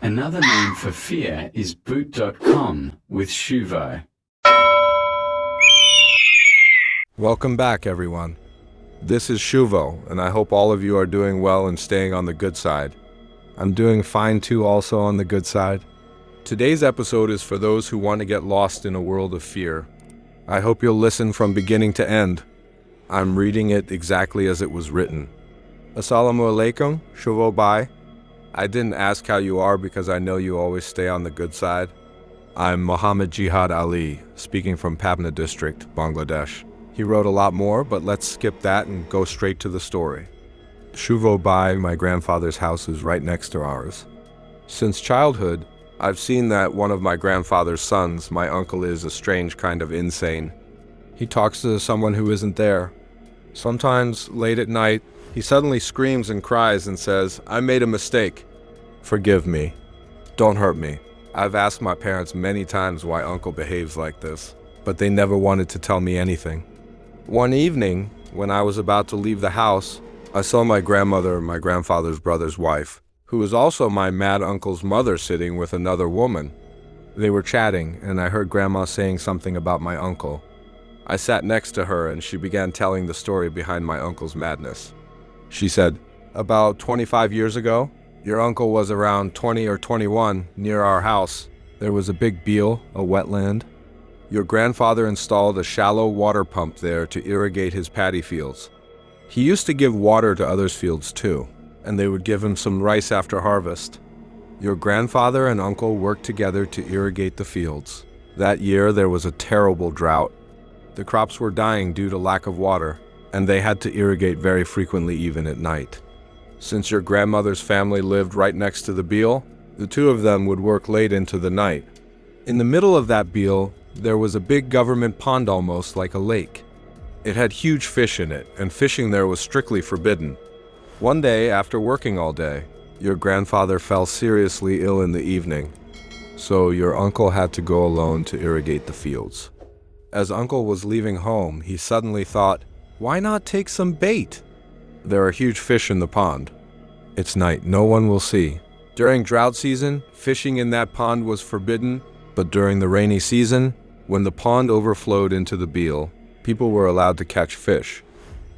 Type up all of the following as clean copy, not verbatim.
Another name for fear is boot.com with Shuvo. Welcome back, everyone. This is Shuvo, and I hope all of you are doing well and staying on the good side. I'm doing fine too, also on the good side. Today's episode is for those who want to get lost in a world of fear. I hope you'll listen from beginning to end. I'm reading it exactly as it was written. Assalamu alaikum, Shuvo bhai. I didn't ask how you are because I know you always stay on the good side. I'm Mohammad Jihad Ali, speaking from Pabna district, Bangladesh. He wrote a lot more, but let's skip that and go straight to the story. Shuvo bhai, my grandfather's house, is right next to ours. Since childhood, I've seen that one of my grandfather's sons, my uncle, is a strange kind of insane. He talks to someone who isn't there. Sometimes, late at night, he suddenly screams and cries and says, "I made a mistake. Forgive me. Don't hurt me." I've asked my parents many times why Uncle behaves like this, but they never wanted to tell me anything. One evening, when I was about to leave the house, I saw my grandmother, my grandfather's brother's wife, who was also my mad uncle's mother, sitting with another woman. They were chatting, and I heard Grandma saying something about my uncle. I sat next to her, and she began telling the story behind my uncle's madness. She said, "About 25 years ago, your uncle was around 20 or 21 near our house. There was a big beel, a wetland. Your grandfather installed a shallow water pump there to irrigate his paddy fields. He used to give water to others' fields too, and they would give him some rice after harvest. Your grandfather and uncle worked together to irrigate the fields. That year there was a terrible drought. The crops were dying due to lack of water, and they had to irrigate very frequently, even at night. Since your grandmother's family lived right next to the beel, the two of them would work late into the night. In the middle of that beel, there was a big government pond, almost like a lake. It had huge fish in it, and fishing there was strictly forbidden. One day, after working all day, your grandfather fell seriously ill in the evening, so your uncle had to go alone to irrigate the fields. As Uncle was leaving home, he suddenly thought, "Why not take some bait? There are huge fish in the pond. It's night, no one will see." During drought season, fishing in that pond was forbidden, but during the rainy season, when the pond overflowed into the beel, people were allowed to catch fish.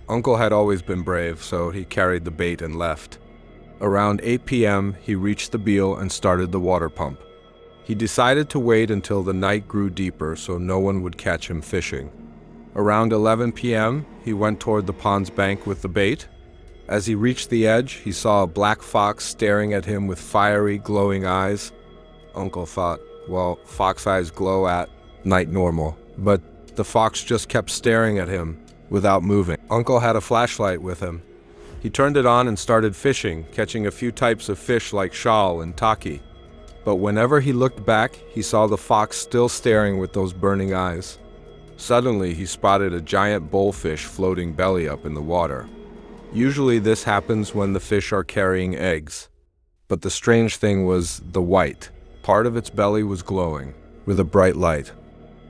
Uncle had always been brave, so he carried the bait and left. Around 8 p.m., he reached the beel and started the water pump. He decided to wait until the night grew deeper so no one would catch him fishing. Around 11 p.m., he went toward the pond's bank with the bait. As he reached the edge, he saw a black fox staring at him with fiery, glowing eyes. Uncle thought, well, fox eyes glow at night normal, but the fox just kept staring at him without moving. Uncle had a flashlight with him. He turned it on and started fishing, catching a few types of fish like shal and taki. But whenever he looked back, he saw the fox still staring with those burning eyes. Suddenly, he spotted a giant bullfish floating belly up in the water. Usually this happens when the fish are carrying eggs. But the strange thing was the white. Part of its belly was glowing, with a bright light.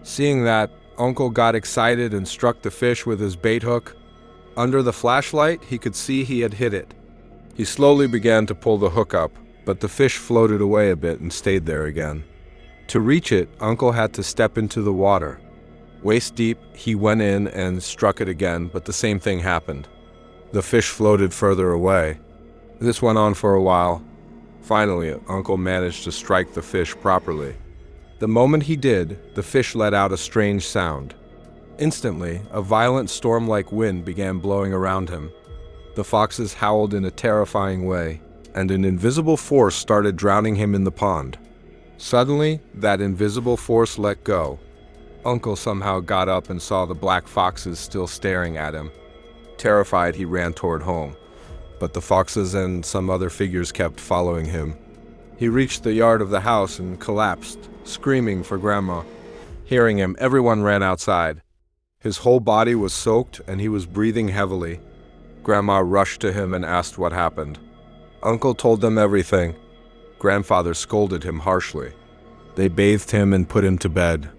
Seeing that, Uncle got excited and struck the fish with his bait hook. Under the flashlight, he could see he had hit it. He slowly began to pull the hook up, but the fish floated away a bit and stayed there again. To reach it, Uncle had to step into the water. Waist deep, he went in and struck it again, but the same thing happened. The fish floated further away. This went on for a while. Finally, Uncle managed to strike the fish properly. The moment he did, the fish let out a strange sound. Instantly, a violent storm-like wind began blowing around him. The foxes howled in a terrifying way, and an invisible force started drowning him in the pond. Suddenly, that invisible force let go. Uncle somehow got up and saw the black foxes still staring at him. Terrified, he ran toward home, but the foxes and some other figures kept following him. He reached the yard of the house and collapsed, screaming for Grandma. Hearing him, everyone ran outside. His whole body was soaked and he was breathing heavily. Grandma rushed to him and asked what happened. Uncle told them everything. Grandfather scolded him harshly. They bathed him and put him to bed.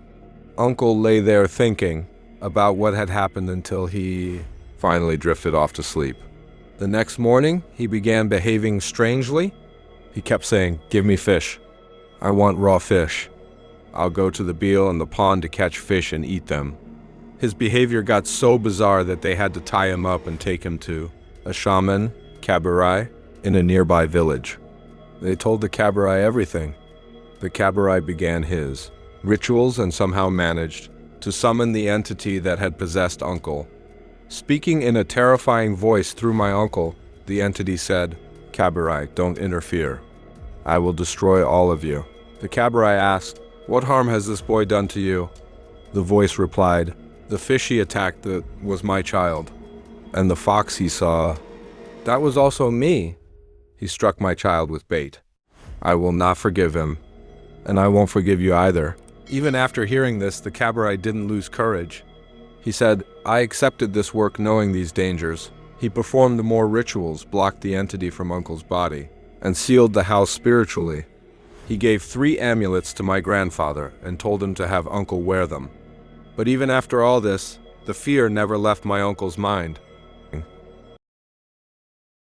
Uncle lay there thinking about what had happened until he finally drifted off to sleep. The next morning, he began behaving strangely. He kept saying, "Give me fish. I want raw fish. I'll go to the beel and the pond to catch fish and eat them." His behavior got so bizarre that they had to tie him up and take him to a shaman, Kabarai, in a nearby village. They told the Kabarai everything. The Kabarai began his rituals and somehow managed to summon the entity that had possessed Uncle. Speaking in a terrifying voice through my uncle, the entity said, "Kabarai, don't interfere. I will destroy all of you." The Kabarai asked, "What harm has this boy done to you?" The voice replied, "The fish he attacked was my child. And the fox he saw, that was also me. He struck my child with bait. I will not forgive him, and I won't forgive you either." Even after hearing this, the Kabarai didn't lose courage. He said, "I accepted this work knowing these dangers." He performed more rituals, blocked the entity from Uncle's body, and sealed the house spiritually. He gave 3 amulets to my grandfather and told him to have Uncle wear them. But even after all this, the fear never left my uncle's mind.